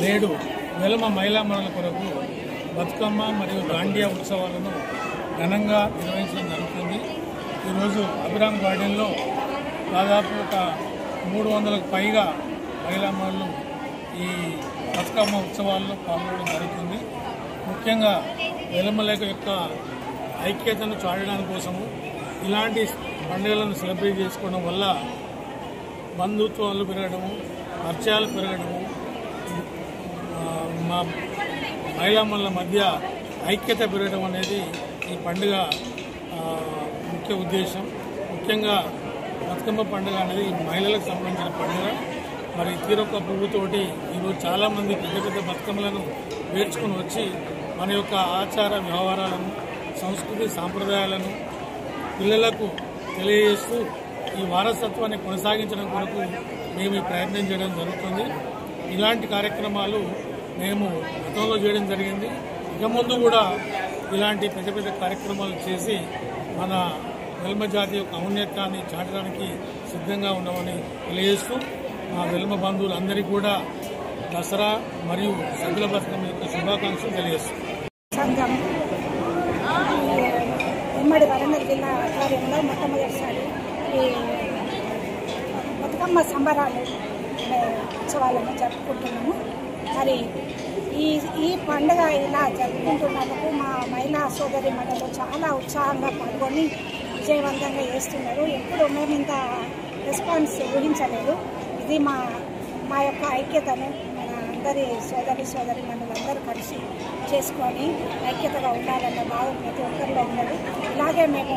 నేడు వెలమ మహిళా మండలి కొరకు బతుకమ్మ మరియు దాండియా ఉత్సవాలను ఘనంగా నిర్వహించడం జరుగుతుంది. ఈరోజు అభిరామ్ గార్డెన్లో దాదాపు ఒక 300కు పైగా మహిళా మండలు ఈ బతుకమ్మ ఉత్సవాల్లో పాల్గొనడం జరుగుతుంది. ముఖ్యంగా వెలమలేక యొక్క ఐక్యతను చాటడానికి కోసము ఇలాంటి పండుగలను సెలబ్రేట్ చేసుకోవడం వల్ల బంధుత్వాలు పెరగడము, పరిచయాలు పెరగడము, మా మహిళా మండల మధ్య ఐక్యత పెరగడం అనేది ఈ పండుగ ముఖ్య ఉద్దేశం. ముఖ్యంగా బతుకమ్మ పండుగ అనేది మహిళలకు సంబంధించిన పండుగ. మరి తీరొక్క పువ్వుతోటి ఈరోజు చాలామంది పెద్ద పెద్ద బతుకమ్మలను పేర్చుకుని వచ్చి మన యొక్క ఆచార వ్యవహారాలను, సంస్కృతి సాంప్రదాయాలను పిల్లలకు తెలియజేస్తూ ఈ వారసత్వాన్ని కొనసాగించడం కొరకు మేము ఈ ప్రయత్నం చేయడం జరుగుతుంది. ఇలాంటి కార్యక్రమాలు మేము గతంలో చేయడం జరిగింది. ఇక ముందు కూడా ఇలాంటి పెద్ద పెద్ద కార్యక్రమాలు చేసి మన వెల్మ జాతి యొక్క ఔన్నత్యాన్ని చాటడానికి సిద్ధంగా ఉన్నామని తెలియజేస్తూ మా వెల్మ బంధువులందరికీ కూడా దసరా మరియు సద్దుల బతుకమ్మ యొక్క శుభాకాంక్షలు తెలియజేస్తున్నాం. ఉమ్మడి వరంగల్ జిల్లా ఆధ్వర్యంలో మొట్టమొదటిసారి ఈ బతుకమ్మ సంబరాలు ఉత్సవాలను జరుపుకుంటున్నాము. మరి ఈ పండుగ ఇలా జరుపుకుంటున్నందుకు మా మహిళా సోదరి మండలు చాలా ఉత్సాహంగా పాల్గొని విజయవంతంగా చేస్తున్నారు. ఎప్పుడు మేము ఇంత రెస్పాన్స్ ఊహించలేదు. ఇది మా యొక్క ఐక్యతను మన అందరి సోదరి మండలందరూ కలిసి చేసుకొని ఐక్యతగా ఉండాలన్న భావం ప్రతి ఒక్కరిలో ఉన్నది. ఇలాగే మేము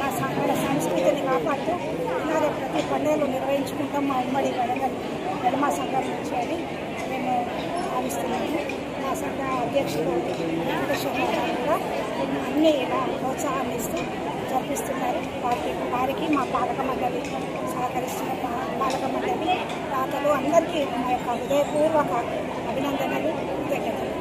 మన సంస్కృతిని కాపాడుతూ ఇలాగే ప్రతి పండుగలు నిర్వహించుకుంటాం మా ఉమ్మడి వరంగల్ వెల్మ సంఘం నుంచి అని మేము భావిస్తున్నాము. మా సంఘ అధ్యక్షుడు వెంకటేశ్వర గారు కూడా అన్ని ఇలా ప్రోత్సాహాన్ని ఇస్తూ జరిపిస్తున్నారు. వారికి మా పాలక మండలి సహకరిస్తున్న పాలక మండలి దాతలు అందరికీ మా యొక్క హృదయపూర్వక అభినందనలు, కృతజ్ఞతలు.